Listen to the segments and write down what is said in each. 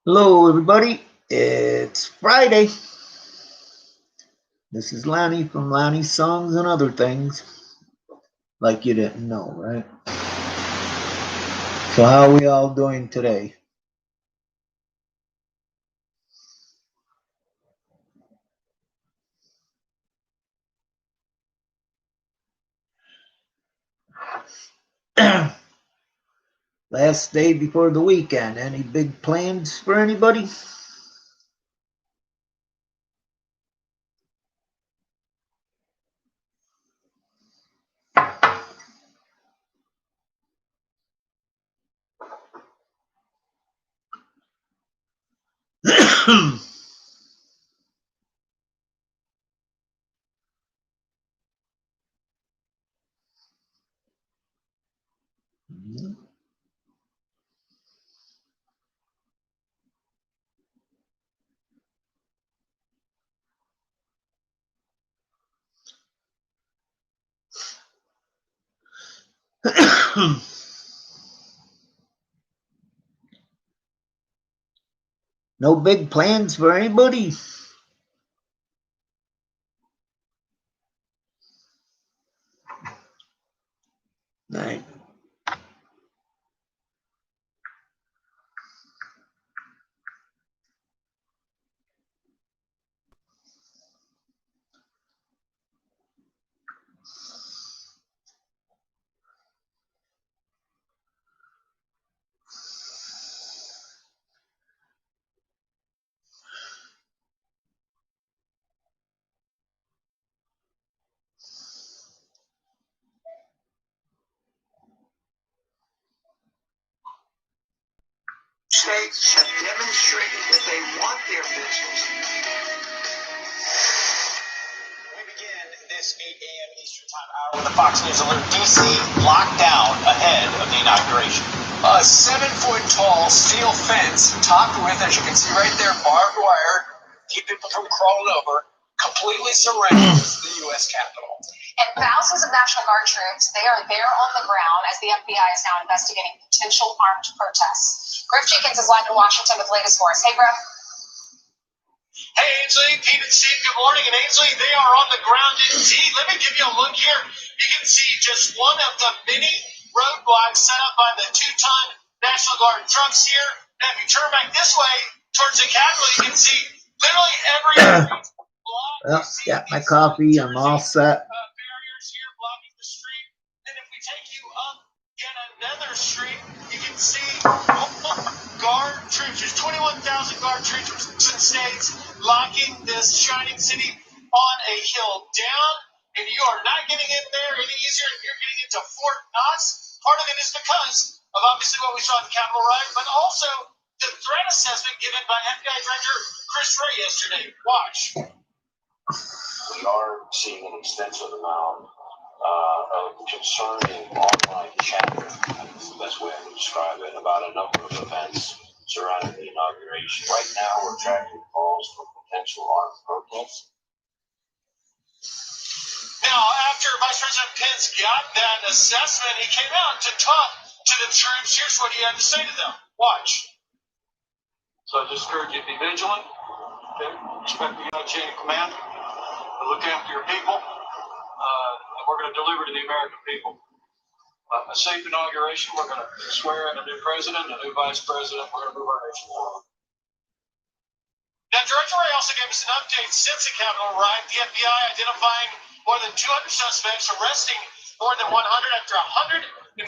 Hello, everybody. It's Friday. This is Lanny from Lanny's Songs and Other Things. Like you didn't know, right? So, how are we all doing today? Last day before the weekend. Any big plans for anybody? No big plans for anybody? Right. States have demonstrated that they want their business. We begin this 8 a.m. Eastern Time hour with the Fox News Alert. D.C. locked down ahead of the inauguration. A 7-foot tall steel fence topped with, as you can see right there, barbed wire, keep people from crawling over, completely surrounds the U.S. Capitol. And thousands of National Guard troops, they are there on the ground as the FBI is now investigating potential armed protests. Griff Jenkins is live in Washington with the latest for us. Hey, Griff. Hey, Ainsley, Pete and Steve, good morning. And Ainsley, they are on the ground indeed. Let me give you a look here. You can see just one of the many roadblocks set up by the two-ton National Guard trucks here. Now, if you turn back this way towards the Capitol, you can see literally every block. Well, got my coffee. I'm all set. Barriers here blocking the street. And if we take you up yet another street, you can see guard troops. There's 21,000 guard troops from 6 states locking this shining city on a hill down. And you are not getting in there any easier if you're getting into Fort Knox. Part of it is because of obviously what we saw at the Capitol riot, but also the threat assessment given by FBI Director Chris Wray yesterday. Watch. We are seeing an extensive amount of concerning online chatter, that's the best way I can describe it, about a number of events surrounding the inauguration. Right now, we're tracking calls for potential armed protests. Now, after Vice President Pence got that assessment, he came out to talk to the troops. Here's what he had to say to them. Watch. So I just encourage you to be vigilant, okay? Respect the chain of command, look after your people, and we're going to deliver to the American people a safe inauguration. We're going to swear in a new president, a new vice president. We're going to move our nation forward. Now, Director Wray also gave us an update since the Capitol riot. The FBI identifying more than 200 suspects, arresting more than 100 after 140,000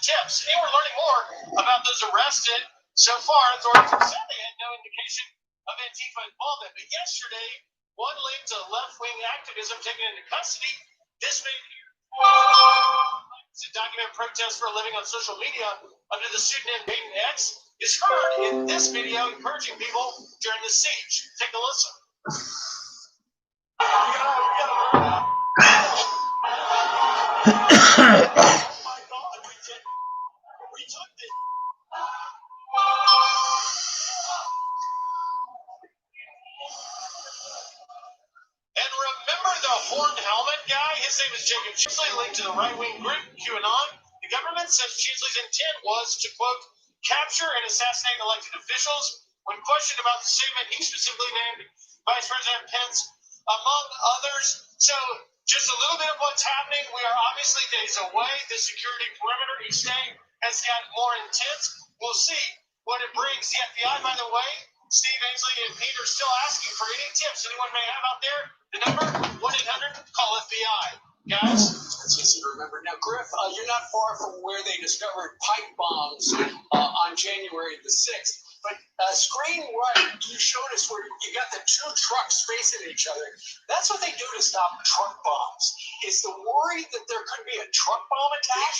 tips. And we're learning more about those arrested. So far, authorities have said they had no indication of Antifa involvement. But yesterday, one linked to left-wing activism taken into custody. This man here to document protests for a living on social media under the pseudonym Peyton X is heard in this video encouraging people during the siege. Take a listen. And remember the horned helmet guy? His name is Jacob Chansley, linked to the right-wing group QAnon. The government says Chansley's intent was to, quote, capture and assassinate elected officials. When questioned about the statement, he specifically named Vice President Pence, among others. So, just a little bit of what's happening. We are obviously days away. The security perimeter each day has gotten more intense. We'll see what it brings. The FBI, by the way, Steve Ainsley and Pete are still asking for any tips anyone may have out there. The number, 1-800-CALL-FBI. Guys? It's easy to remember. Now, Griff, you're not far from where they discovered pipe bombs on January the 6th. But screen right, you showed us where you got the two trucks facing each other. That's what they do to stop truck bombs. Is the worry that there could be a truck bomb attack?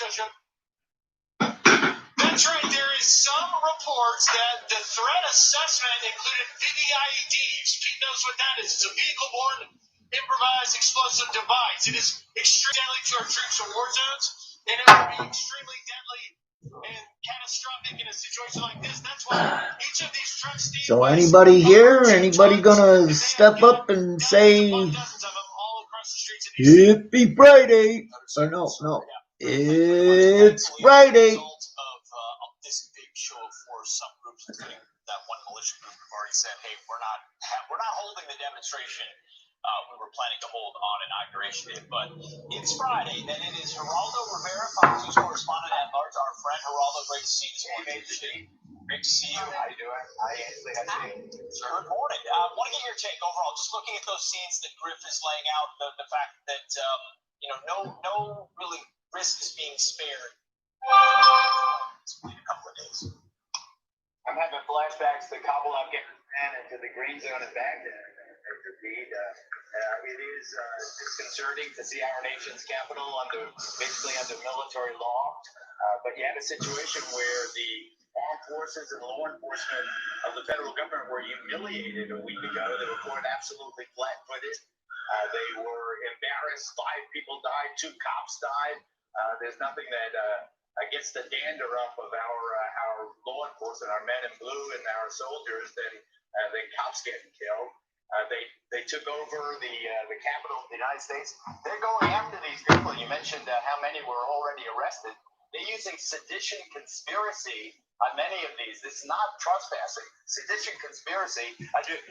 That's right. There is some reports that the threat assessment included VVIEDs. Pete knows what that is. It's a vehicle-borne improvised explosive device. It is extremely deadly to our troops in war zones, and it would be extremely deadly and catastrophic in a situation like this. That's why each of these trucks. So anybody here? Anybody gonna step up and say, "Happy Friday"? Or no, it's Friday. This big show for some groups, including that one militia group, have already said, "Hey, we're not holding the demonstration we were planning to hold on Inauguration Day." But it's Friday, and it is Geraldo Rivera, Fox News correspondent at large. Our friend Geraldo, great to see you this morning. Great to see you. How you doing? Hi, Ainsley. How you doing? Good morning. I want to get your take overall, just looking at those scenes that Griff is laying out, the fact that no really risk is being spared. In a couple of days. I'm having flashbacks to Kabul, Afghanistan, and to the green zone in Baghdad. It is disconcerting to see our nation's capital basically under military law. But you had a situation where the armed forces and law enforcement of the federal government were humiliated a week ago. They were caught absolutely flat-footed. They were embarrassed. 5 people died. 2 cops died. There's nothing that gets the dander up of our law enforcement, our men in blue and our soldiers, than cops getting killed. They took over the capital of the United States. They're going after these people. You mentioned how many were already arrested. They're using sedition conspiracy on many of these. This is not trespassing. Sedition conspiracy.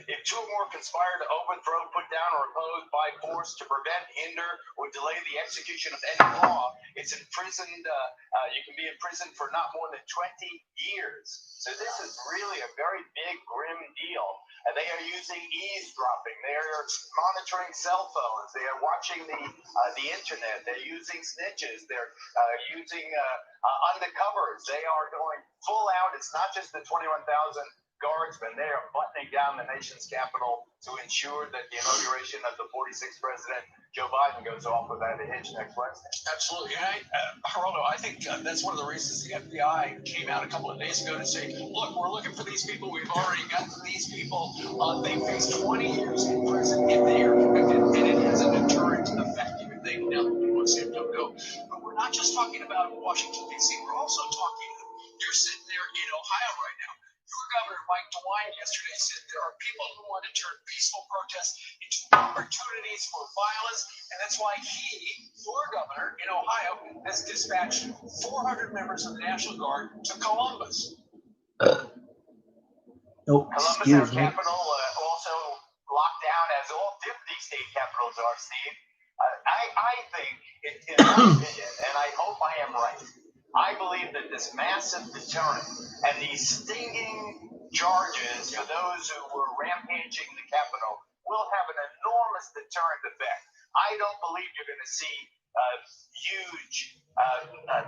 If 2 or more conspire to overthrow, put down, or oppose by force to prevent, hinder, or delay the execution of any law, it's imprisoned. You can be imprisoned for not more than 20 years. So this is really a very big, grim deal. And they are using eavesdropping. They are monitoring cell phones. They are watching the internet. They're using snitches. They're using undercovers. They are going full out. It's not just the 21,000 guardsmen. They are buttoning down the nation's capital to ensure that the inauguration of the 46th president, Joe Biden, goes off without a hitch next Wednesday. Absolutely. And Geraldo, I think that's one of the reasons the FBI came out a couple of days ago to say, look, we're looking for these people. We've already got these people. They face 20 years in prison if they are convicted, and it has a deterrent effect. They know once they don't go. But we're not just talking about Washington, D.C. We're also talking, you're sitting there in Ohio right now. Your governor, Mike DeWine, yesterday said there are people who want to turn peaceful protests into opportunities for violence, and that's why he, your governor in Ohio, has dispatched 400 members of the National Guard to Columbus. Excuse me. Capital also locked down, as all 50 state capitals are, Steve. I think, in my opinion, and I hope I am right, I believe that this massive deterrent and these stinging charges for those who were rampaging the Capitol will have an enormous deterrent effect. I don't believe you're going to see huge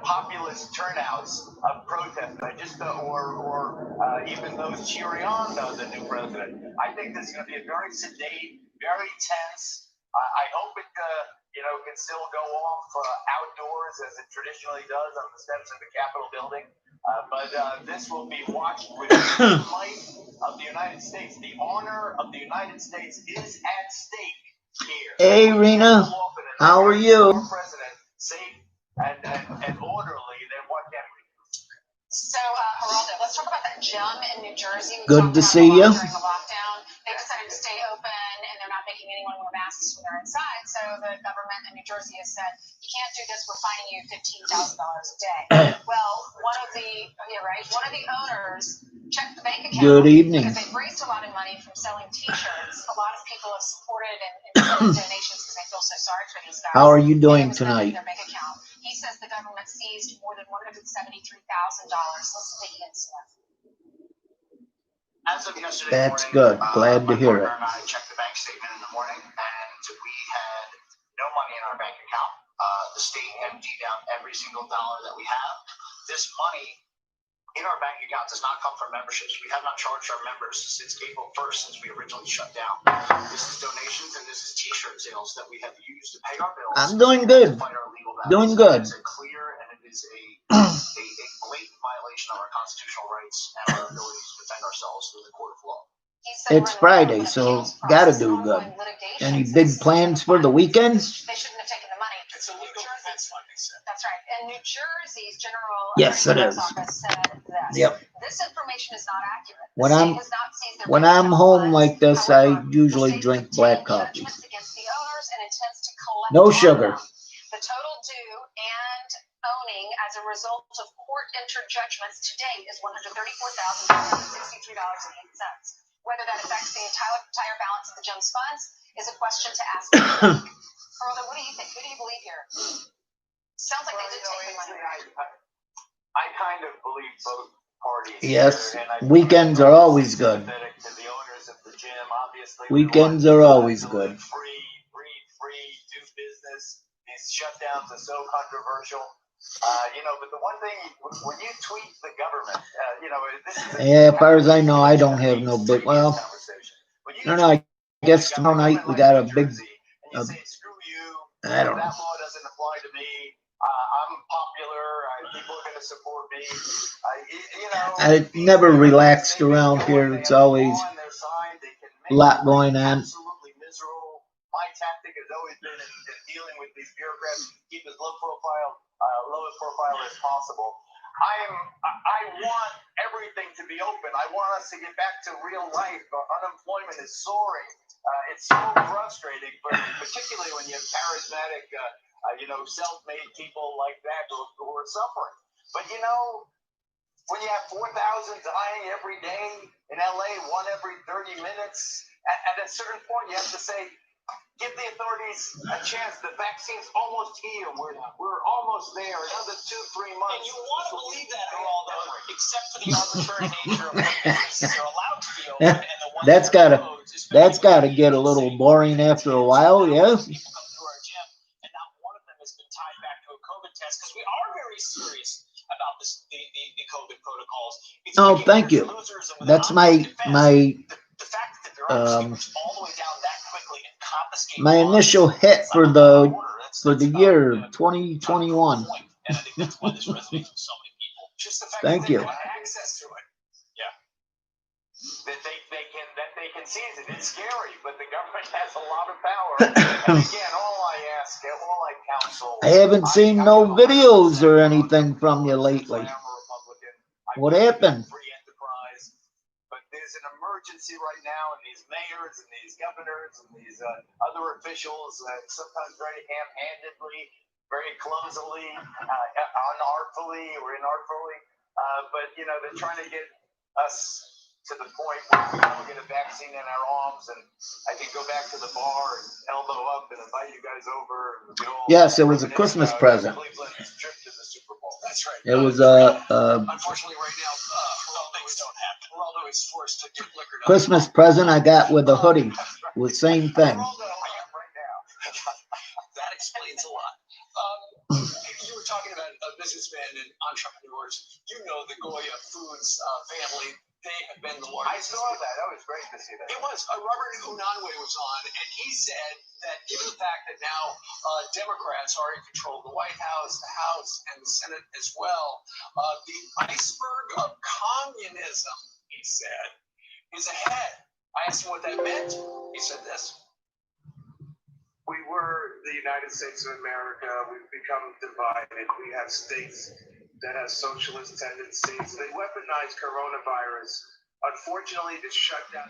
populist turnouts of protest, or even those cheering on the new president. I think this is going to be a very sedate, very tense. I hope it can still go off outdoors as it traditionally does on the steps of the Capitol building. But this will be watched with the might of the United States. The honor of the United States is at stake here. Hey, Rena, how are you? President, safe and orderly, then what can we do? So, Geraldo, let's talk about that gym in New Jersey. Good to see you. During the lockdown, they decided to stay open, and they're not making anyone wear masks when they're inside. So the government in New Jersey has said, you can't do this. We're fining you $15,000 a day. Well, one of the owners checked the bank account. Good evening. Because they've raised a lot of money from selling T-shirts. A lot of people have supported and given donations because they feel so sorry for these guys. How are you doing tonight? Their bank account. He says the government seized more than $173,000. Listen to Ian Smith. As of yesterday That's morning, good. Glad to hear it. My partner and I checked the bank statement in the morning, and we had no money in our bank account. The state emptied out every single dollar that we have. This money in our bank account does not come from memberships. We have not charged our members since April 1st, since we originally shut down. This is donations and this is T-shirt sales that we have used to pay our bills. I'm doing good. To fight our legal battles. Doing good. It's a clear and it is a blatant violation of our constitutional rights and our ability to defend ourselves through the court of law. It's Friday, so gotta do good. Any big plans for the weekend? They shouldn't have taken the money. It's illegal defense funding. That's right. And New Jersey's general Yes, it is. office said this. Yep. This information is not accurate. When I'm home like this, I usually drink black coffee. No sugar. The total due and owning as a result of court-entered judgments to date is $134,463.08. Whether that affects the entire balance of the Jones funds is a question to ask. Geraldo, what do you think? Who do you believe here? Sounds like they did take the money. I kind of believe both parties. Yes, weekends are always good. Weekends are always good. Free, do business. These shutdowns are so controversial. But the one thing, when you tweet the government, yeah, as far as I know, I don't have no big, well, I don't know, I guess tomorrow night we got a big, I don't know. That law doesn't apply to me. I'm popular. People are going to support me. I never relaxed around here. It's always a lot going on. Absolutely miserable. My tactic has always been in dealing with these bureaucrats, keep as low profile as possible. I want everything to be open. I want us to get back to real life. Unemployment is soaring. It's so frustrating, but particularly when you have charismatic, self-made people like that who are suffering. But when you have 4,000 dying every day in LA, one every 30 minutes, at a certain point you have to say, give the authorities a chance. The vaccine's almost here. We're almost there. Another 2-3 months. And you want to believe that, Geraldo, except for the arbitrary nature of what businesses are allowed to be open, and the ones that's gotta get a little boring after a while, yeah. People come through our gym, and not one of them has been tied back to a COVID test because we are very serious about the COVID protocols. It's Thank you. That's my my initial hit for the year 2021. And I think that's why this resonates with so many people. Just the fact Thank that you. they have access to it. Yeah. That they can seize it. It's scary, but the government has a lot of power. And again, all I counsel. I haven't seen no videos or anything from you lately. What happened? Free enterprise. But there's an emergency right now, and these mayors and these governors and these other officials, sometimes very ham-handedly, very clumsily, unartfully or inartfully, but they're trying to get us to the point where we all get a vaccine in our arms, and I can go back to the bar and elbow up and invite you guys over. Yes, it was a Christmas present. Cleveland's trip to the Super Bowl. That's right. It was unfortunately right now, things don't happen. Geraldo is forced to get liquored up. Christmas present I got with a hoodie. Was same thing. That explains a lot. You were talking about businessmen and entrepreneurs. The Goya Foods family. They have been the largest. I saw that. That was great to see that. It was. Robert Unanue was on, and he said that given the fact that now Democrats are in control of the White House, the House, and the Senate as well, the iceberg of communism, he said, is ahead. I asked him what that meant. He said this. We were the United States of America. We've become divided. We have states that have socialist tendencies. They weaponize coronavirus, unfortunately, to shut down.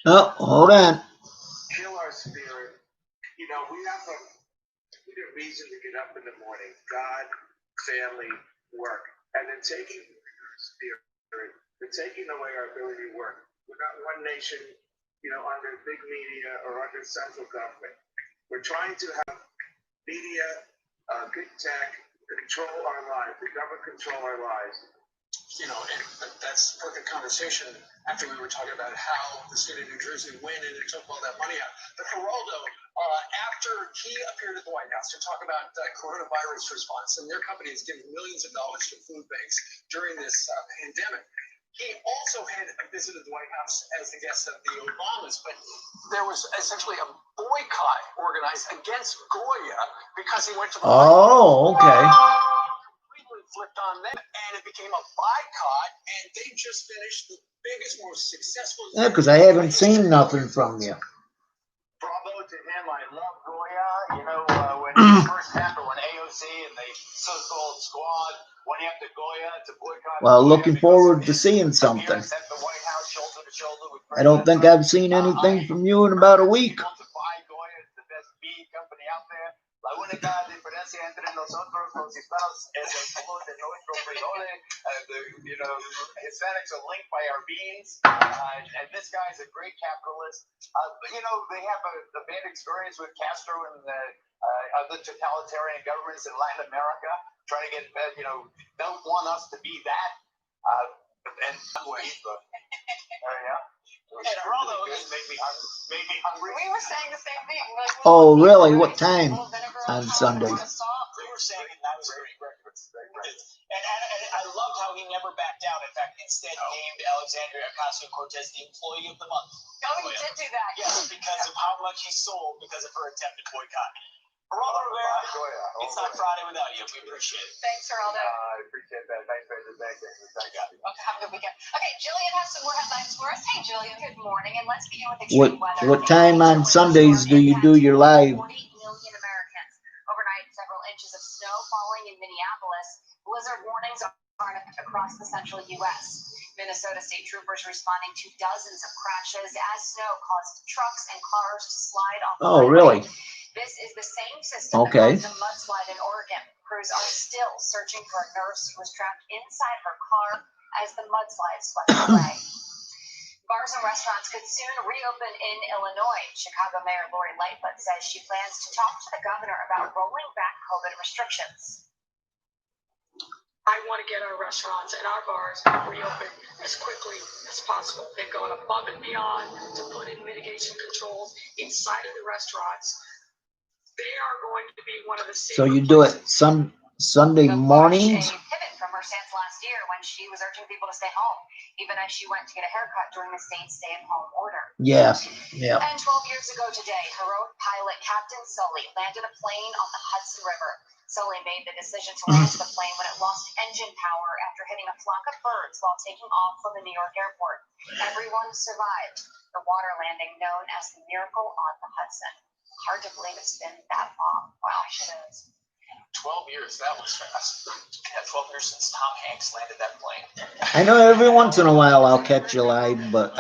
Oh, hold on. Kill our spirit. You know, we have a reason to get up in the morning. God, family, work. And they're taking our spirit. They're taking away our ability to work. We're not one nation, you know, under big media or under central government. We're trying to have media, big tech, control our lives. The government control our lives. You know, and that's perfect conversation after we were talking about how the state of New Jersey went in and took all that money out. But Geraldo, after he appeared at the White House to talk about coronavirus response, and their company has given millions of dollars to food banks during this pandemic, he also had visited the White House as the guest of the Obamas, but there was essentially a boycott organized against Goya because he went to the Oh, okay. flipped on them, and it became a boycott, and they just finished the biggest, most successful. Yeah, because I haven't seen nothing from you. Bravo to him. I love Goya. You know, when he first happened, when AOC and the so-called squad went after Goya to boycott. Well, looking forward to seeing something. I don't think I've seen anything from you in about a week. Goya is the best bean company out there. La única diferencia entre nosotros, los hispanos, es el color de nuestro frijole. You know, Hispanics are linked by our beans, and this guy's a great capitalist. But, you know, they have a bad experience with Castro and other totalitarian governments in Latin America, trying to get, you know, don't want us to be that. And yeah. Geraldo, made me hungry. We were saying the same thing. Like, Oh, really? What time on Sundays? We were saying that was a great breakfast. And I loved how he never backed down. In fact, instead named Alexandria Ocasio-Cortez the Employee of the Month. Oh, he did do that. Yes, because of how much he sold because of her attempted boycott. Geraldo Rivera, it's not Friday without you. We appreciate it. Thanks, Geraldo. I appreciate that. Thanks for the day. Thank you. Okay, have a good weekend. Okay, Jillian has some more headlines for us. Hey, Jillian, good morning, and let's begin with extreme weather. What time on Sundays do you do your live? 40 million Americans. Overnight, several inches of snow falling in Minneapolis. Blizzard warnings are across the central U.S. Minnesota state troopers responding to dozens of crashes as snow caused trucks and cars to slide off. Oh, really? This is the same system that caused a mudslide in Oregon. Crews are still searching for a nurse who was trapped inside her car as the mudslide swept away. Bars and restaurants could soon reopen in Illinois. Chicago Mayor Lori Lightfoot says she plans to talk to the governor about rolling back COVID restrictions. I want to get our restaurants and our bars reopened as quickly as possible. They've gone above and beyond to put in mitigation controls inside of the restaurants. They are going to be one of the So you do it Sunday mornings? A pivot from her stance last year when she was urging people to stay home, even as she went to get a haircut during the state's stay-at-home order. Yeah. And 12 years ago today, heroic pilot Captain Sully landed a plane on the Hudson River. Sully made the decision to land the plane when it lost engine power after hitting a flock of birds while taking off from the New York airport. Everyone survived the water landing known as the Miracle on the Hudson. Hard to believe it's been that long. Wow, it is. 12 years, that was fast. Yeah, 12 years since Tom Hanks landed that plane. I know every once in a while I'll catch you live, but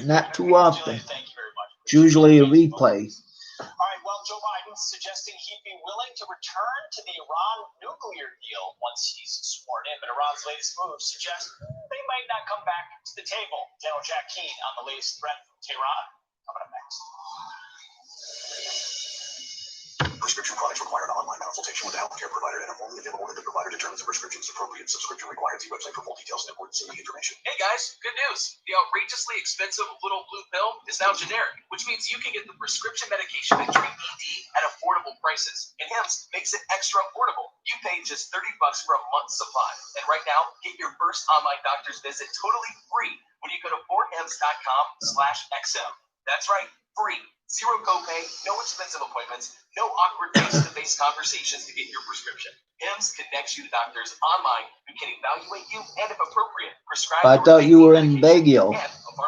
not too often. Thank you very much. It's usually a replay. All right, well, Joe Biden's suggesting he'd be willing to return to the Iran nuclear deal once he's sworn in, but Iran's latest move suggests they might not come back to the table. General Jack Keane on the latest threat from Tehran. Coming up next. Prescription products require an online consultation with a healthcare provider and are only available if the provider determines the prescription is appropriate. Subscription required. See website for full details and important safety information. Hey guys, good news. The outrageously expensive little blue pill is now generic, which means you can get the prescription medication to treat ED at affordable prices. And HIMS makes it extra affordable. You pay just $30 for a month's supply. And right now, get your first online doctor's visit totally free when you go to 4hims.com/XM. That's right, free. Zero copay, no expensive appointments, no awkward face-to-face conversations to get your prescription. HIMS connects you to doctors online who can evaluate you and, if appropriate, prescribe. I thought you were in Baguio.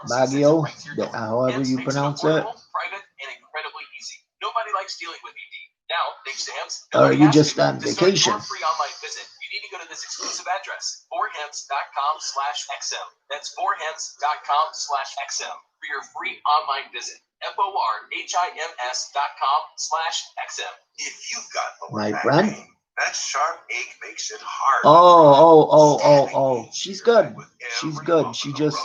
Baguio, however you pronounce that. Private and incredibly easy. Nobody likes dealing with ED. Now, thanks to HIMS, Or are you just on vacation? For a free online visit, you need to go to this exclusive address, 4hims.com/XM. That's 4hims.com/XM. for your free online visit. FORHIMS.com/XM. If you've got lower My back friend. pain, that sharp ache makes it hard. Oh. She's good. She's good. She just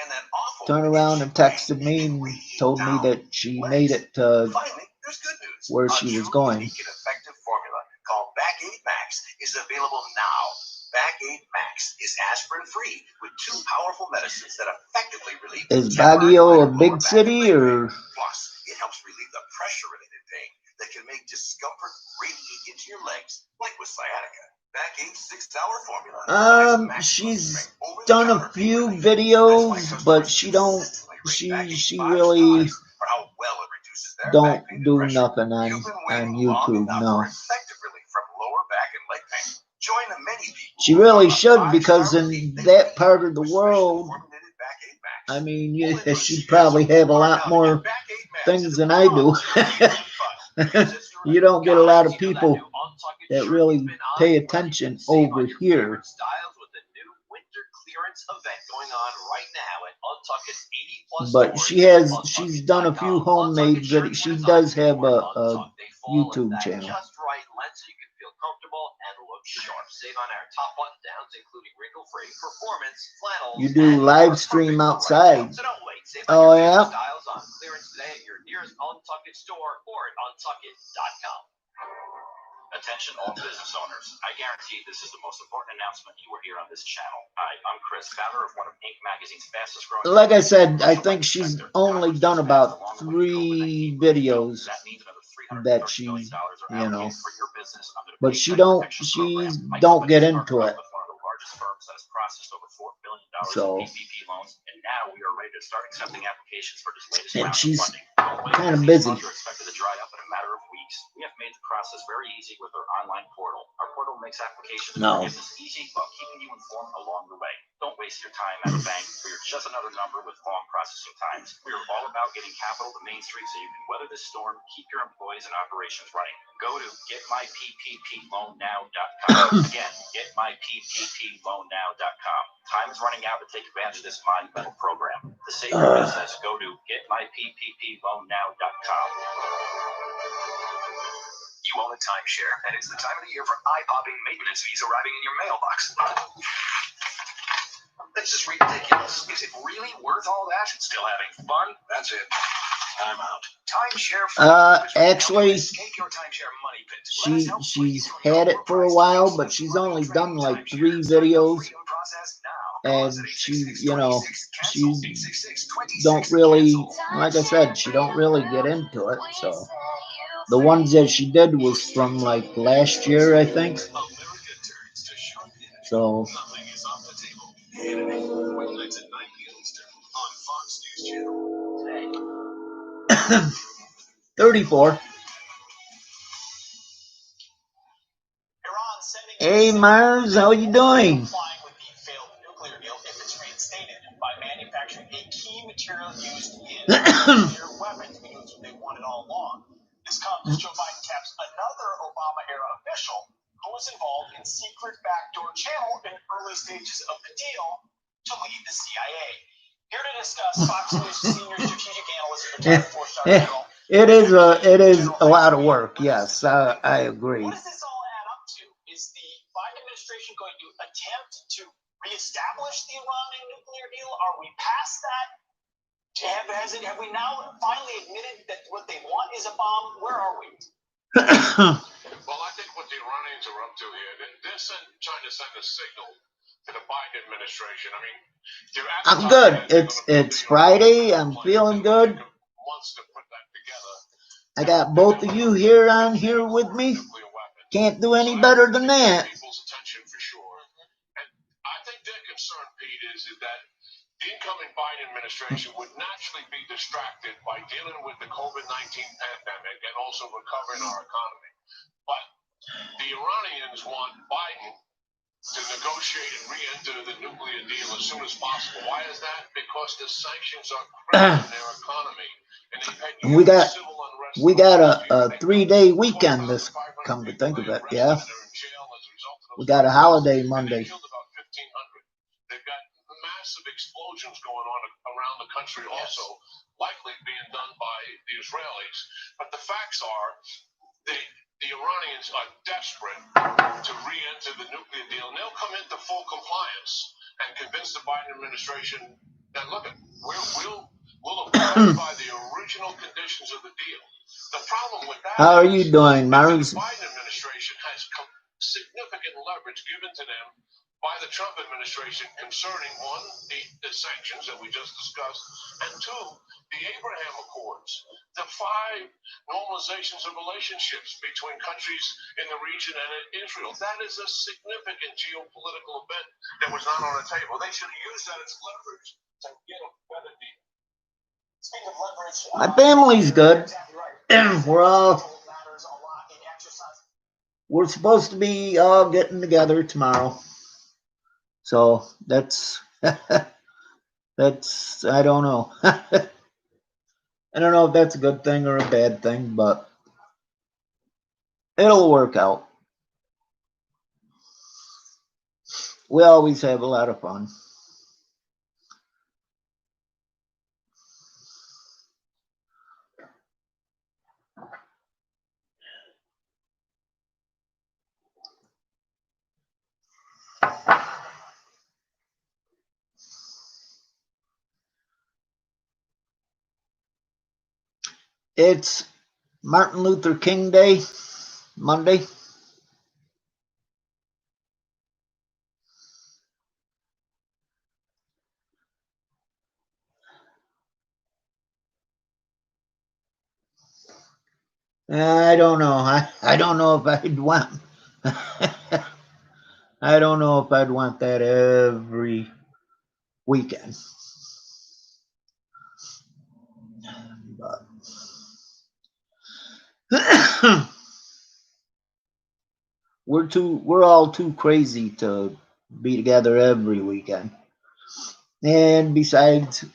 And that awful turned around and texted me and told me that she made it to Finally, there's good news. where A she was truly going. unique and effective formula called Back-8 Max is available now. Back-8 Max is aspirin-free with 2 powerful medicines that effectively relieve Is temporary Baguio a lower big back and city leg or? pain. Plus, it helps relieve the pressure-related pain that can make discomfort radiate into your legs, like with sciatica. Back-8 6-hour formula. She's done a few videos, but she really don't do nothing on YouTube. No. She really should, because in that part of the world, I mean, she'd probably have a lot more things than I do. You don't get a lot of people that really pay attention over here. But she's done a few homemade videos. She does have a YouTube channel. You do live stream outside. Oh yeah. Attention all business owners. I guarantee this is the most important announcement you will hear on this channel. Hi, I'm Chris, founder of one of Inc. Magazine's fastest growing. Like I said, I think she's only done about 3 videos that she's, but she don't get into it. So, and she's kind of busy. We have made the process very easy with our online portal. Our portal makes applications No. easy while keeping you informed along the way. Don't waste your time at a bank where you're just another number with long processing times. We are all about getting capital to Main Street so you can weather this storm, keep your employees and operations running. Go to getmyppploannow.com. Again, getmyppploannow.com. Time is running out to take advantage of this monumental program. To save your business, go to getmyppploannow.com. You own a timeshare, and it's the time of the year for eye-popping maintenance fees arriving in your mailbox. That's just ridiculous. Is it really worth all that? Still having fun? That's it. I'm out. Timeshare. Actually, she's had it for a while, but she's only done like 3 videos, and she don't really, like I said, she don't really get into it. So the ones that she did was from like last year, I think. So 34. Hey Mars, how you doing? By manufacturing a key material used in nuclear weapons, because they wanted all along. This comes as Joe Biden taps another Obama-era official who was involved in secret backdoor channel in early stages of the deal to lead the CIA. Here to discuss Fox News senior strategic analyst and retired 4-star general. It is a lot of work. Yes, I agree. What does this all add up to? Is the Biden administration going to attempt to reestablish the Iranian nuclear deal? Are we past that? Have we now finally admitted that what they want is a bomb? Where are we? Well, I think what the Iranians are up to here, they're trying to send a signal to the Biden administration. I mean, I'm good. It's Friday. I'm feeling good. I got both of you here on here with me. Can't do any better than that. Concern, Pete, is that the incoming Biden administration would naturally be distracted by dealing with the COVID-19 pandemic and also recovering our economy. But the Iranians want Biden to negotiate and re-enter the nuclear deal as soon as possible. Why is that? Because the sanctions are crippling their economy. And we got a 3-day weekend this, come to think of it, yeah. We got a holiday Monday. massive explosions going on around the country also, likely being done by the Israelis. But the facts are the Iranians are desperate to re-enter the nuclear deal, and they'll come into full compliance and convince the Biden administration that, look, we'll abide by the original conditions of the deal. The problem with that How are you doing, the Mars? Biden administration has significant leverage given to them by the Trump administration concerning, one, the sanctions that we just discussed, and two, the Abraham Accords, the 5 normalizations of relationships between countries in the region and in Israel. That is a significant geopolitical event that was not on the table. They should have used that as leverage to get a better deal. Speaking of leverage, My family's good. We're supposed to be all getting together tomorrow. So that's that's I don't know. I don't know if that's a good thing or a bad thing, but it'll work out. We always have a lot of fun. It's Martin Luther King Day, Monday. I don't know. I don't know if I'd want. I don't know if I'd want that every weekend. But we're all too crazy to be together every weekend. And besides,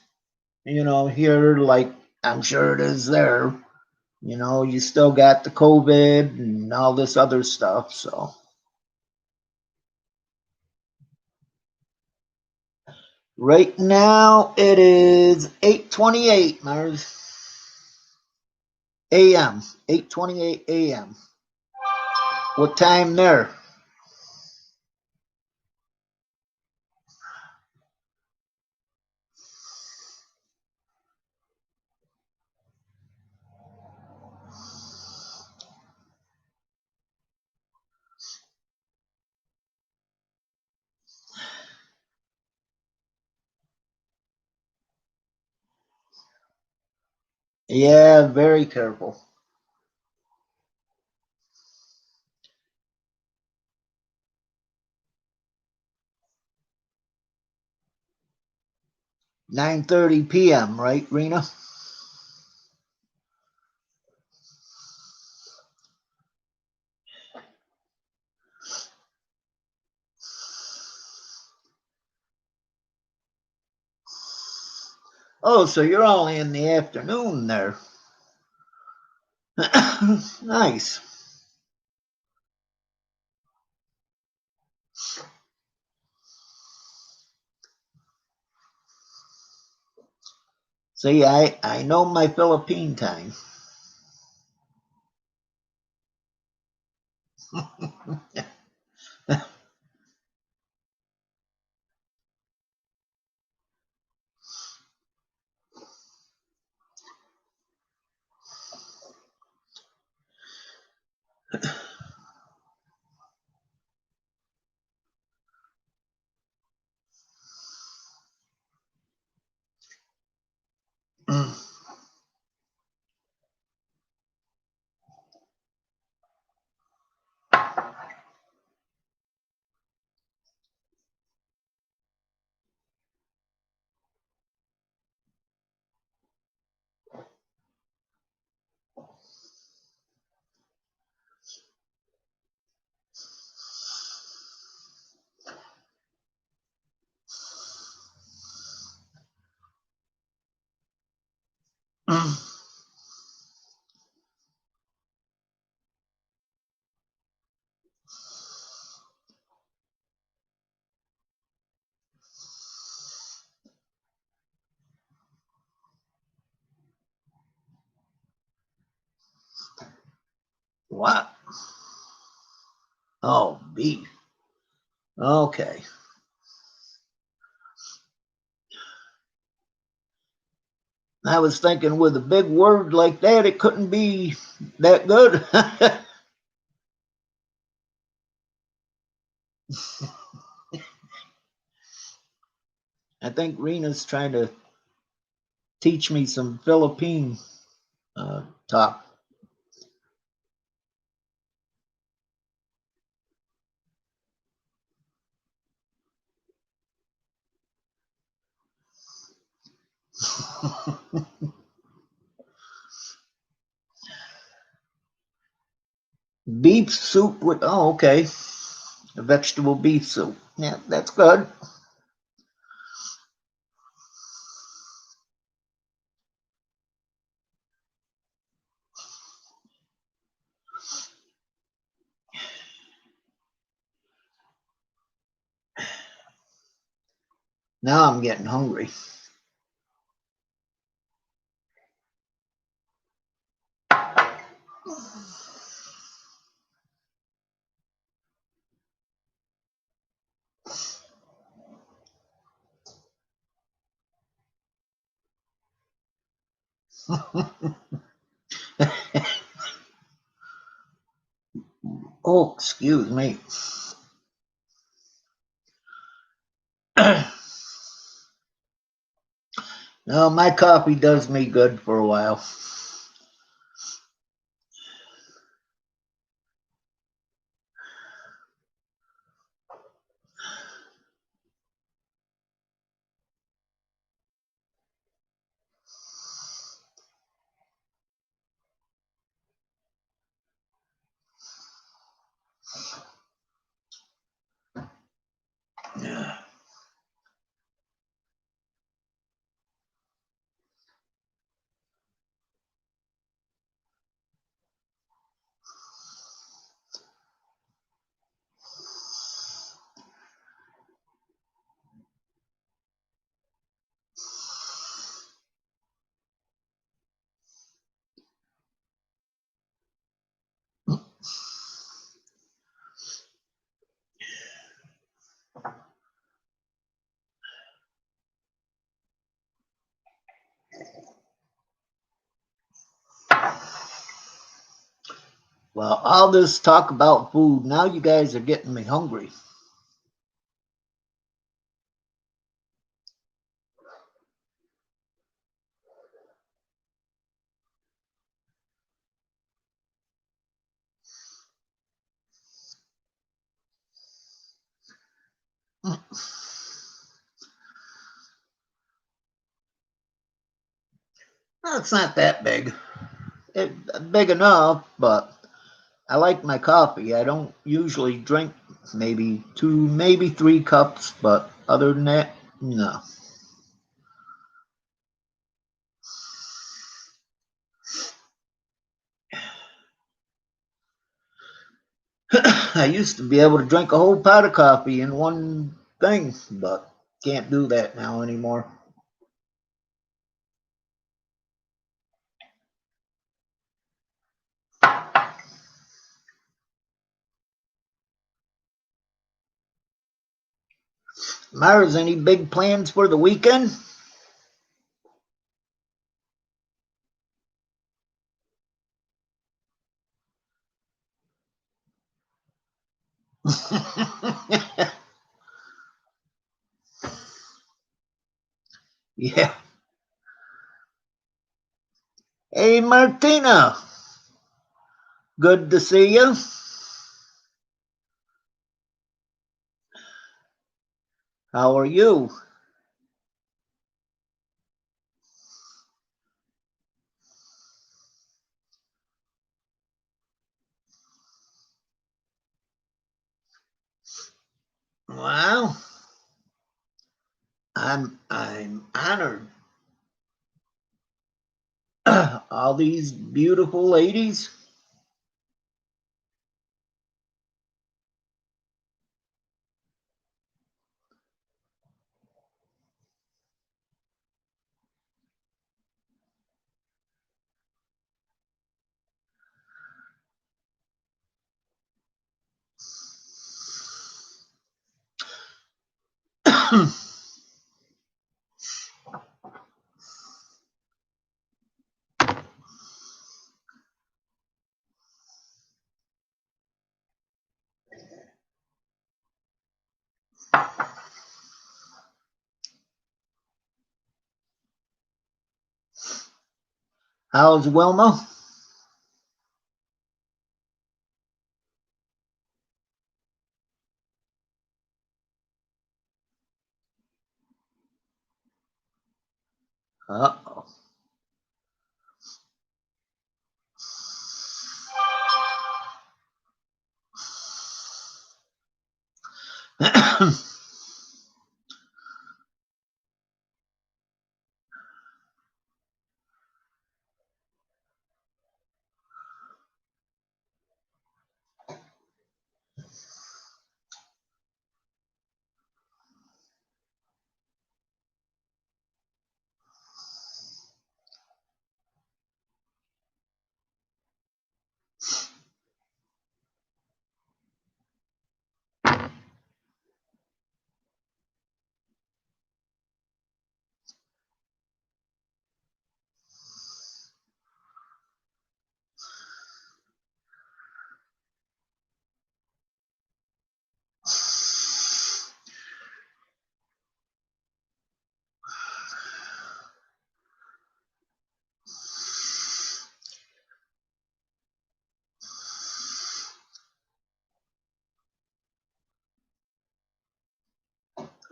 here, like I'm sure it is there, you still got the COVID and all this other stuff. So right now it is 8:28, Mars. A.M. 8:28 a.m. What time there? Yeah, very careful. (9:30 p.m.), right, Rena? Oh, so you're only in the afternoon there. Nice. See, I know my Philippine time. What? Oh, beef. Okay. I was thinking with a big word like that, it couldn't be that good. I think Rena's trying to teach me some Philippine talk. Beef soup with, oh, okay. A vegetable beef soup. Yeah, that's good. Now I'm getting hungry. Oh, excuse me. No, my coffee does me good for a while. Well, all this talk about food, now you guys are getting me hungry. Well, it's not that big. Big enough, but I like my coffee. I don't usually drink maybe 2, maybe 3 cups, but other than that, no. I used to be able to drink a whole pot of coffee in one thing, but can't do that now anymore. Myra's, any big plans for the weekend? Yeah. Hey, Martina. Good to see you. How are you? Well, I'm honored. All these beautiful ladies. How's Wilma? Uh-oh.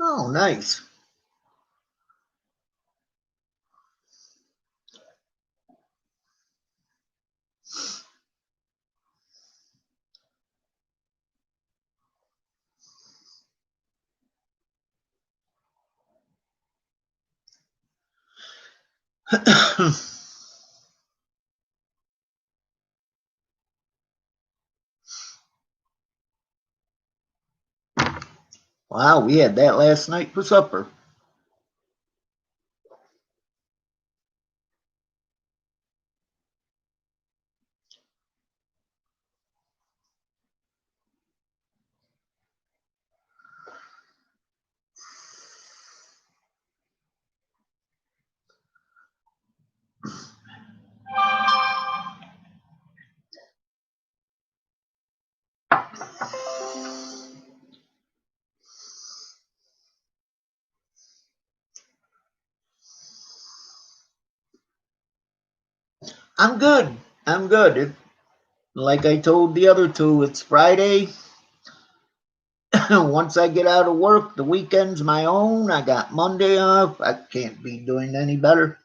Oh, nice. Wow, we had that last night for supper. I'm good. I'm good. Like I told the other two, it's Friday. Once I get out of work, the weekend's my own. I got Monday off. I can't be doing any better.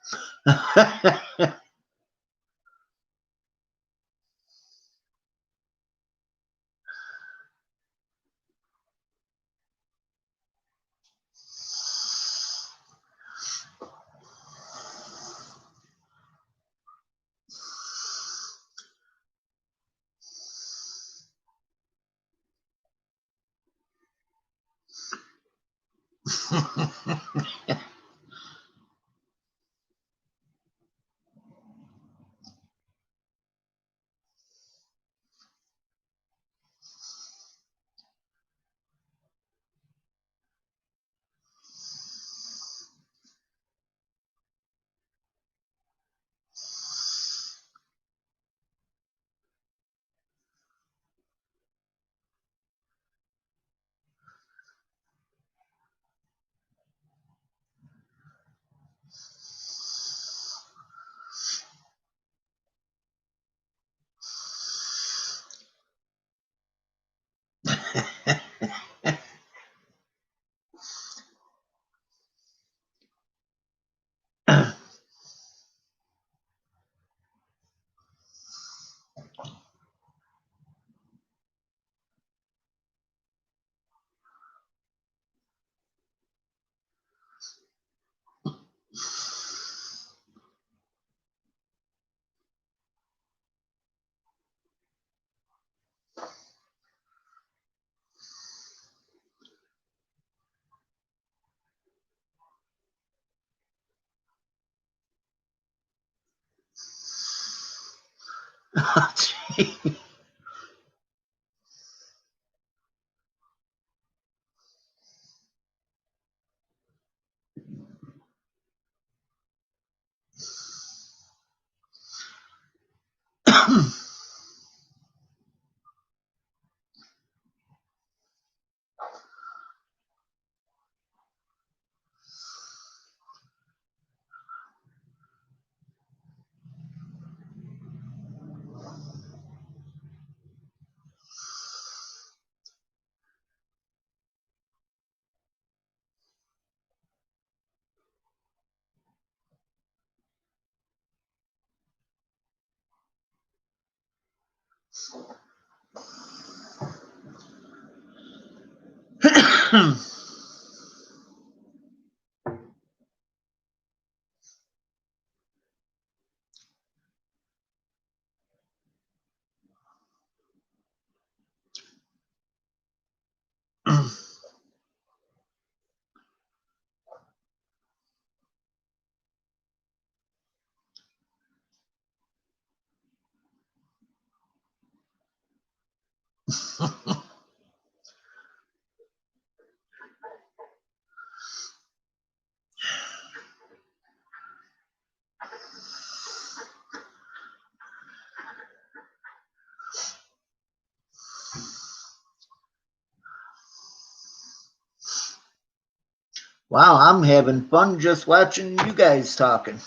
Wow, I'm having fun just watching you guys talking.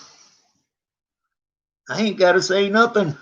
I ain't got to say nothing.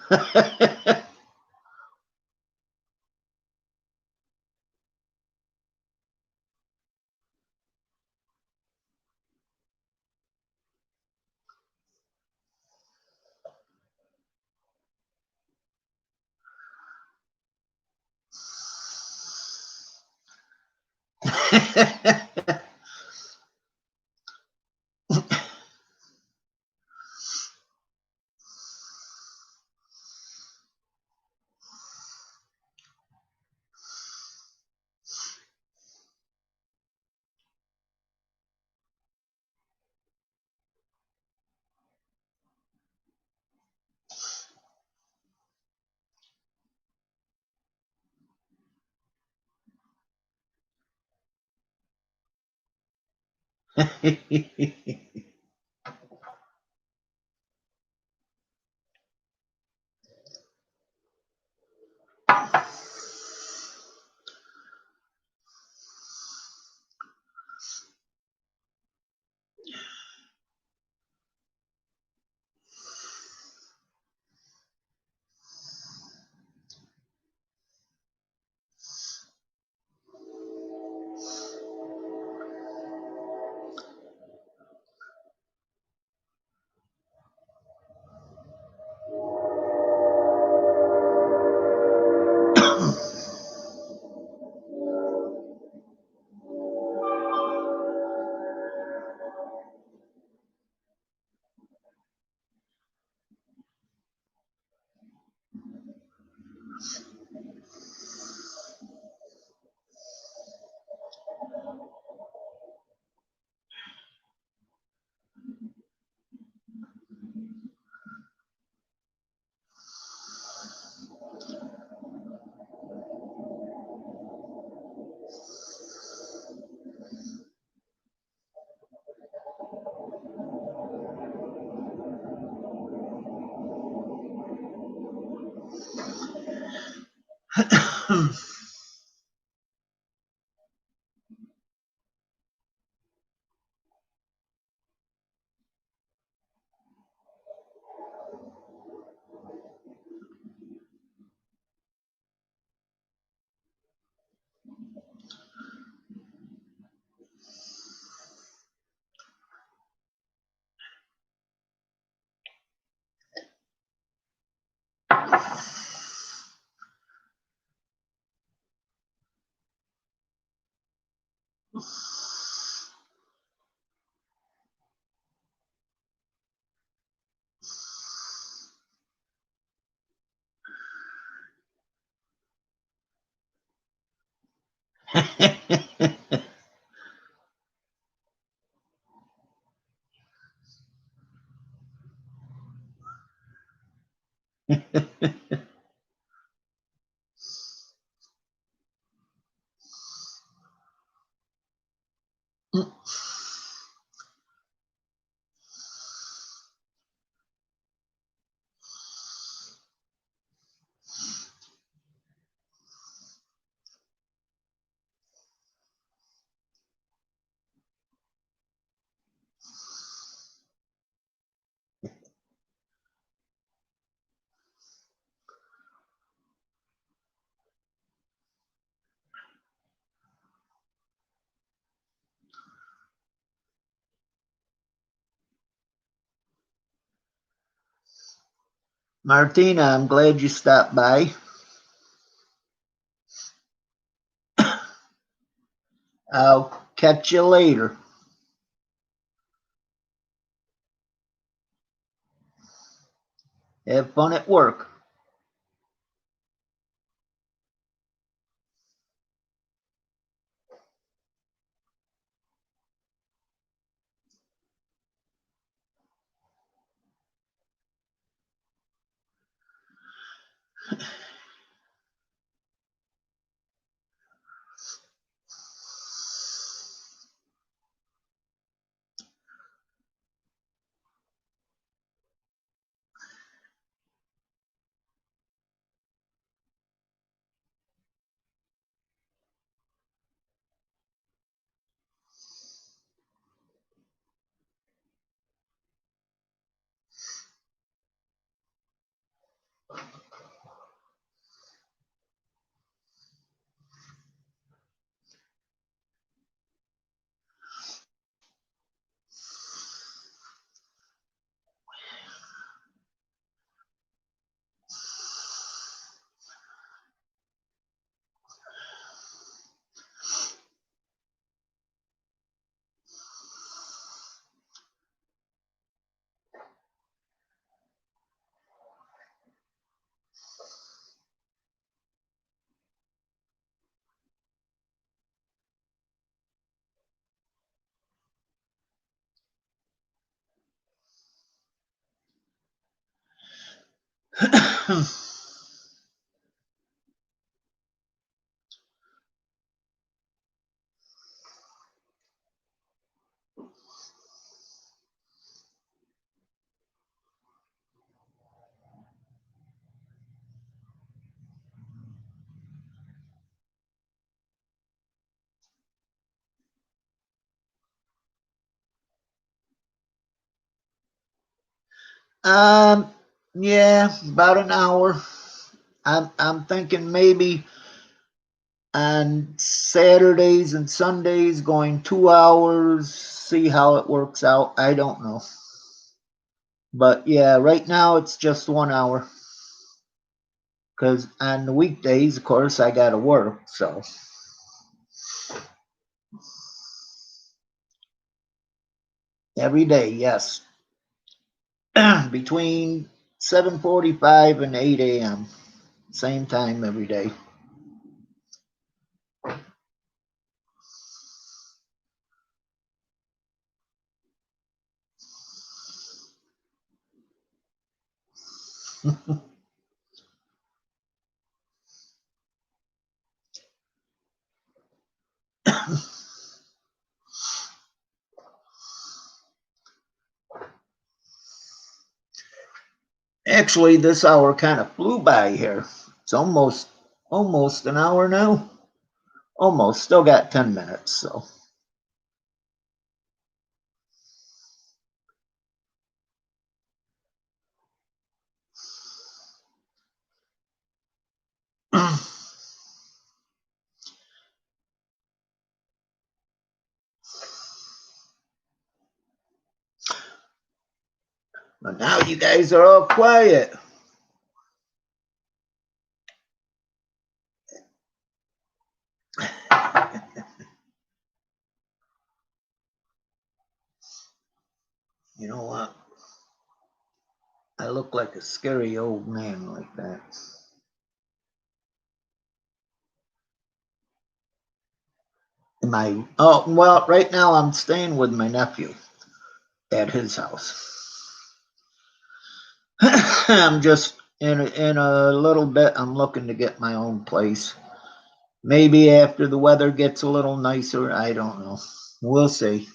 Martina, I'm glad you stopped by. I'll catch you later. Have fun at work. um, yeah, about an hour. I'm thinking maybe on Saturdays and Sundays going 2 hours, see how it works out. I don't know. But yeah, right now it's just 1 hour. Because on the weekdays, of course, I got to work. So every day, yes. Between 7:45 and 8 a.m. Same time every day. Actually, this hour kind of flew by here. It's almost an hour now. Almost. Still got 10 minutes. So but now you guys are all quiet. You know what? I look like a scary old man like that. Am I? Oh, well, right now I'm staying with my nephew at his house. I'm just in a little bit. I'm looking to get my own place. Maybe after the weather gets a little nicer. I don't know. We'll see.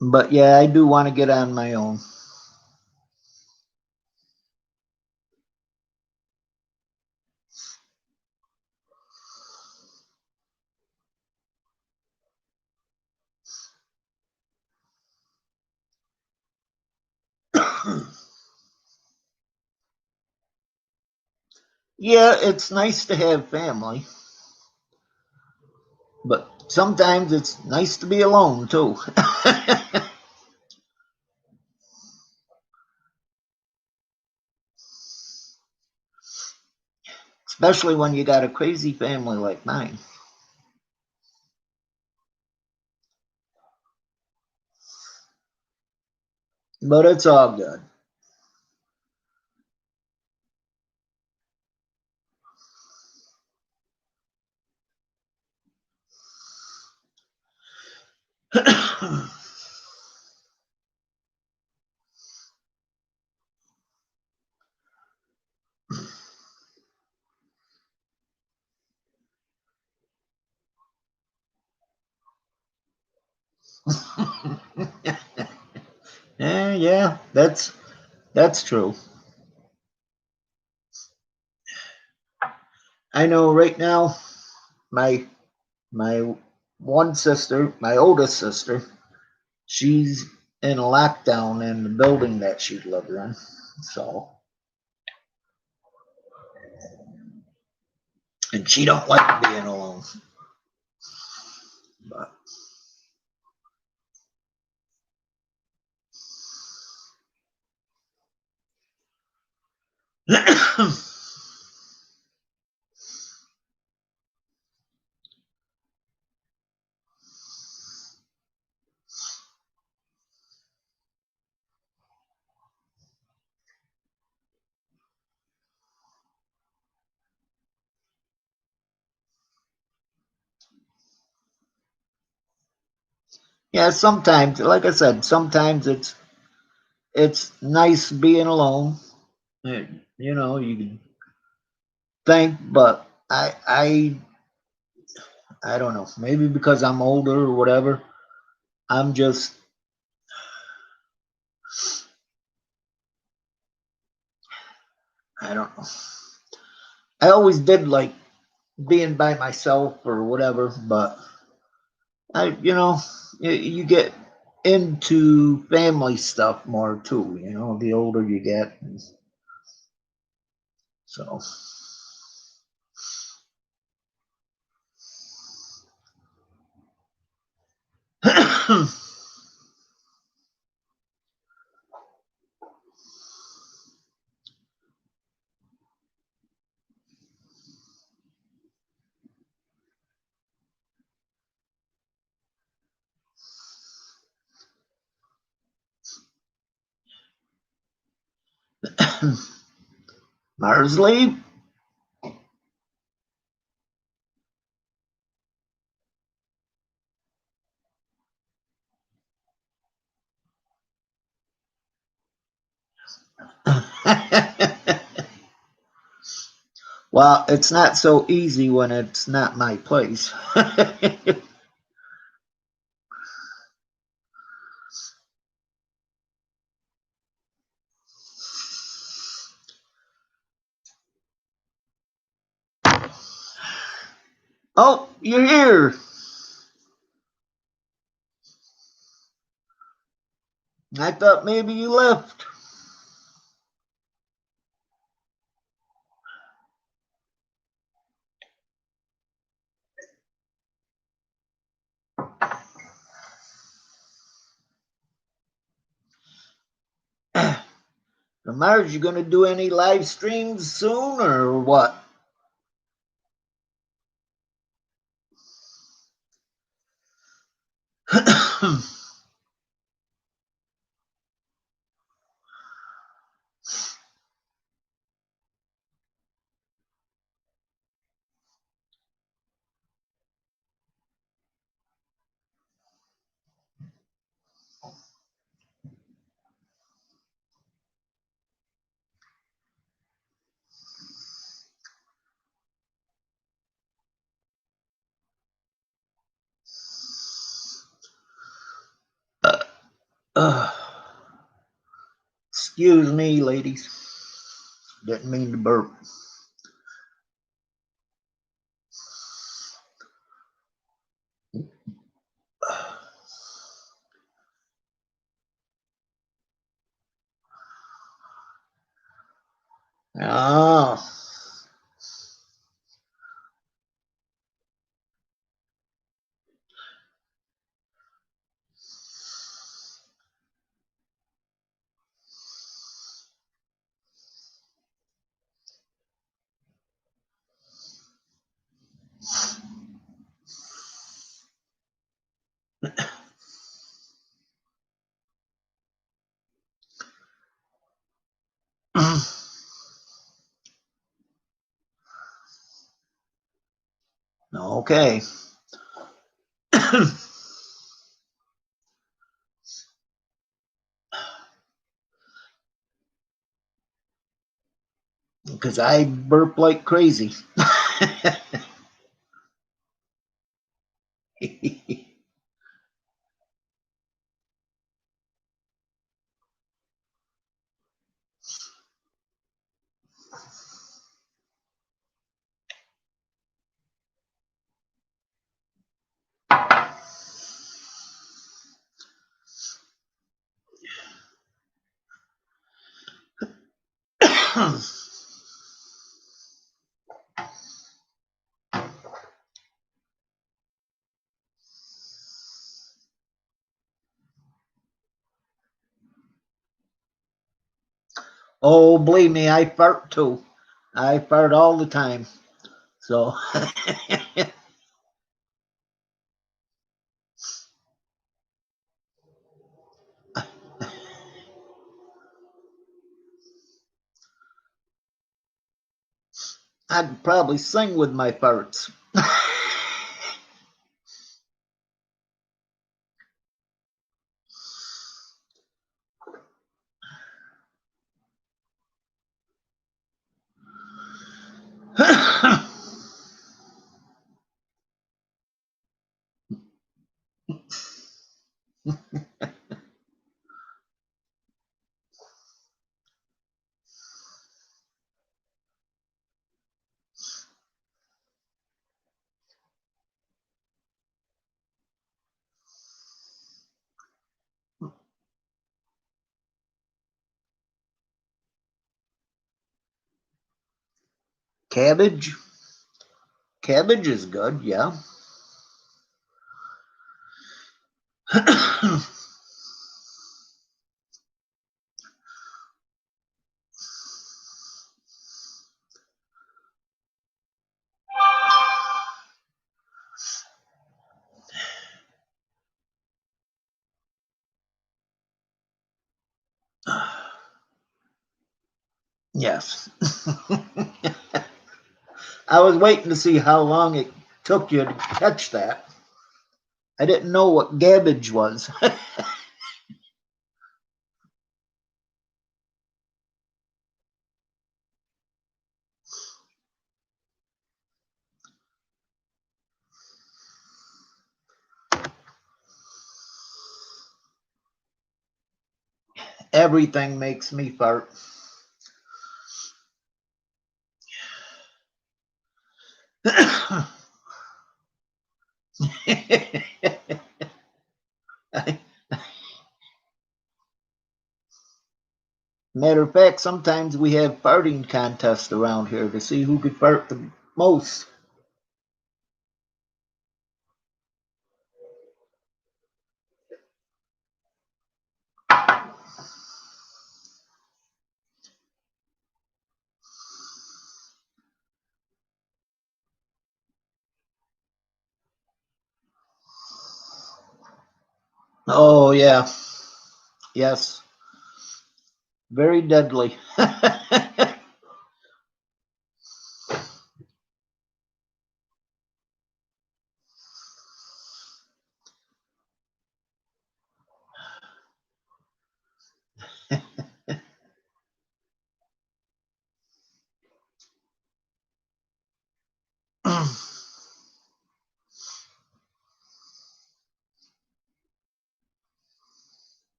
But yeah, I do want to get on my own. Yeah, it's nice to have family, but sometimes it's nice to be alone too. especially when you got a crazy family like mine. But it's all good. Yeah, that's true. I know right now my my one sister, my oldest sister, she's in a lockdown in the building that she lived in. So, and she don't like being alone. But yeah, sometimes, like I said, sometimes it's nice being alone. You know, you can think, but I don't know. Maybe because I'm older or whatever. I'm just I don't know. I always did like being by myself or whatever, but you get into family stuff more too. The older you get, so. Marsley. Well, it's not so easy when it's not my place. Oh, you're here. I thought maybe you left. Mars, you gonna do any live streams soon or what? uh, uh, excuse me, ladies. Didn't mean to burp. Oh, Okay. Because I burp like crazy. Oh, believe me, I fart too. I fart all the time. So I'd probably sing with my farts. Cabbage? Cabbage is good, yeah. Yes. I was waiting to see how long it took you to catch that. I didn't know what gabbage was. Everything makes me fart. Matter of fact, sometimes we have farting contests around here to see who could fart the most. Oh, yeah. Yes. Very deadly.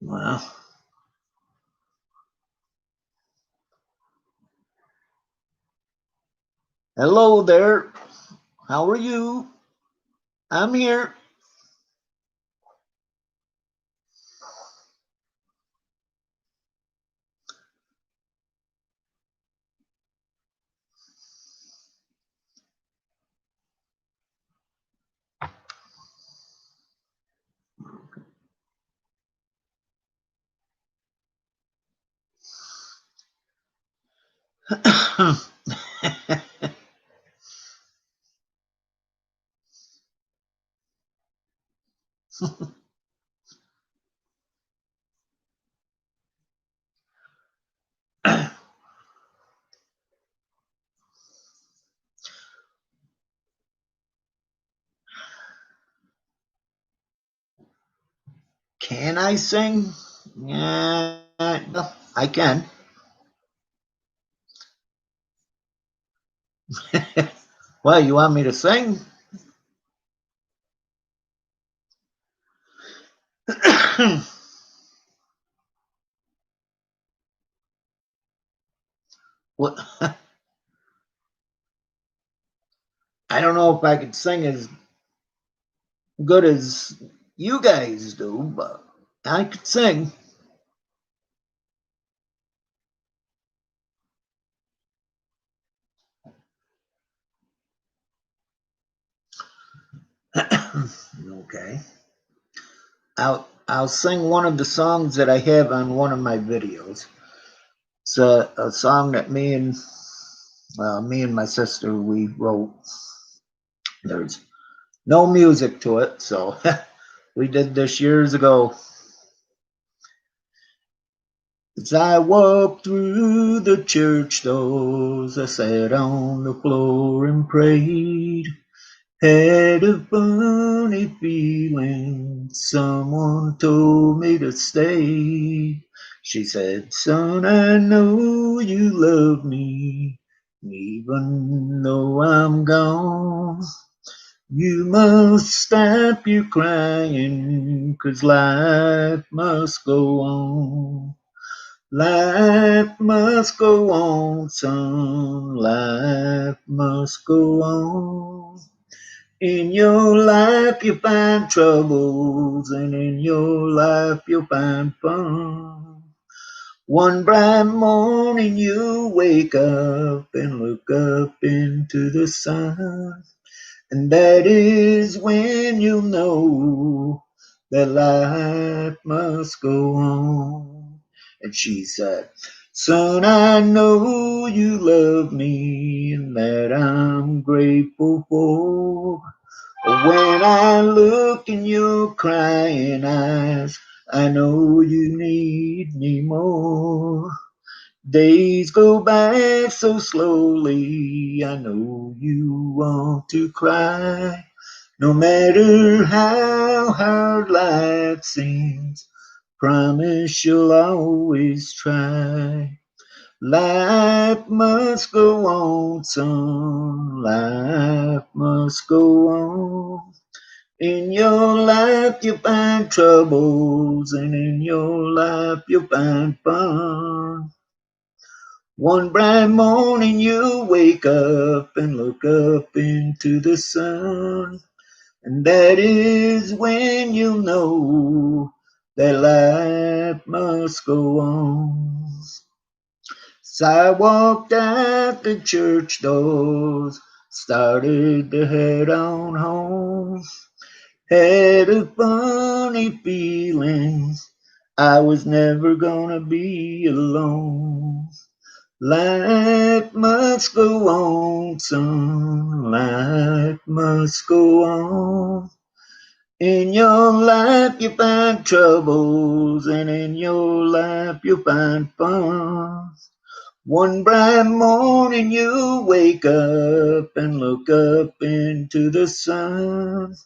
Well, hello there. How are you? I'm here. Can I sing? Yeah, I can. Well, you want me to sing? What? I don't know if I could sing as good as you guys do, but I could sing. Okay. I'll sing one of the songs that I have on one of my videos. It's a song that me and my sister we wrote. There's no music to it, so we did this years ago. As I walked through the church doors, I sat on the floor and prayed. Had a funny feeling someone told me to stay. She said, "Son, I know you love me, even though I'm gone. You must stop your crying, 'cause life must go on. Life must go on, son, life must go on. In your life you find troubles, and in your life you'll find fun. One bright morning you wake up and look up into the sun, and that is when you'll know that life must go on." And she said, "Son, I know you love me, and that I'm grateful for. When I look in your crying eyes, I know you need me more. Days go by so slowly, I know you want to cry. No matter how hard life seems, promise you'll always try. Life must go on, son, life must go on. In your life you find troubles, and in your life you find fun. One bright morning you wake up and look up into the sun, and that is when you know that life must go on." So I walked out the church doors, started to head on home. Had a funny feeling I was never gonna be alone. Life must go on, son, life must go on. In your life you find troubles, and in your life you find fun. One bright morning you wake up and look up into the sun.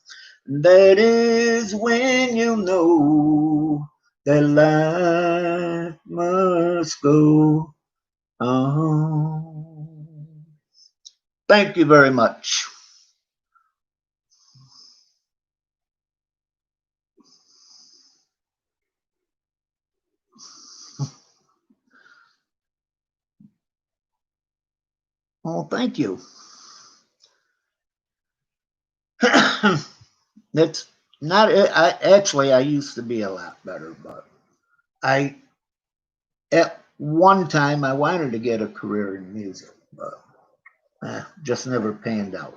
That is when you know that life must go on. Thank you very much. Oh, thank you. That's not. I used to be a lot better, but I at one time I wanted to get a career in music, but just never panned out.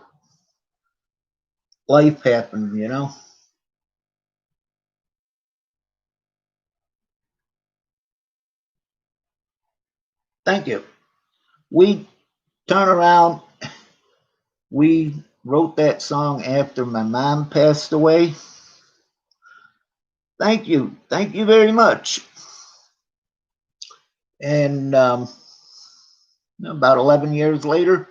Life happened, you know. Thank you. We turn around. We wrote that song after my mom passed away. Thank you. Thank you very much. And about 11 years later,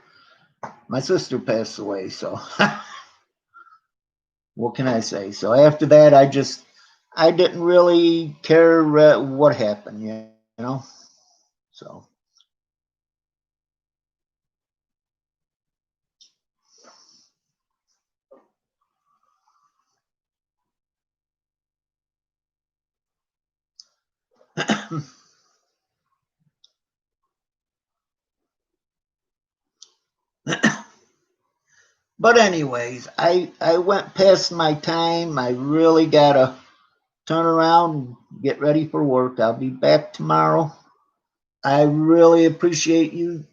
my sister passed away. So what can I say? So after that, I didn't really care what happened, you know? So. But anyways, I went past my time. I really gotta turn around and get ready for work. I'll be back tomorrow. I really appreciate you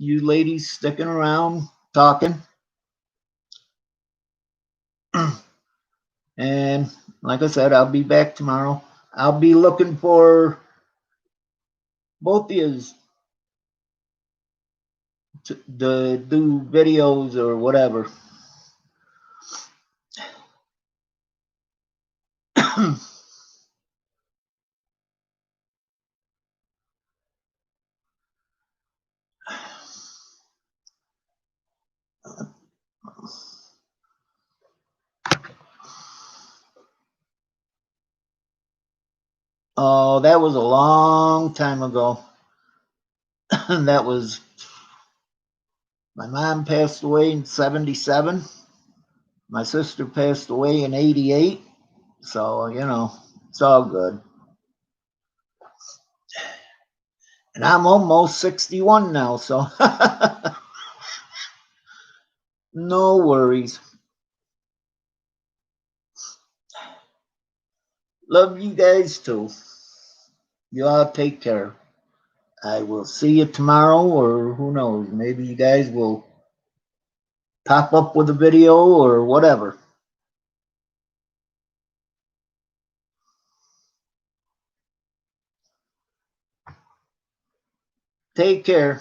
ladies sticking around talking. And like I said, I'll be back tomorrow. I'll be looking for both of you to do videos or whatever. Oh, that was a long time ago. That was my mom passed away in 77. My sister passed away in 88. So, it's all good. And I'm almost 61 now, so no worries. Love you guys too. You all take care. I will see you tomorrow, or who knows, maybe you guys will pop up with a video or whatever. Take care.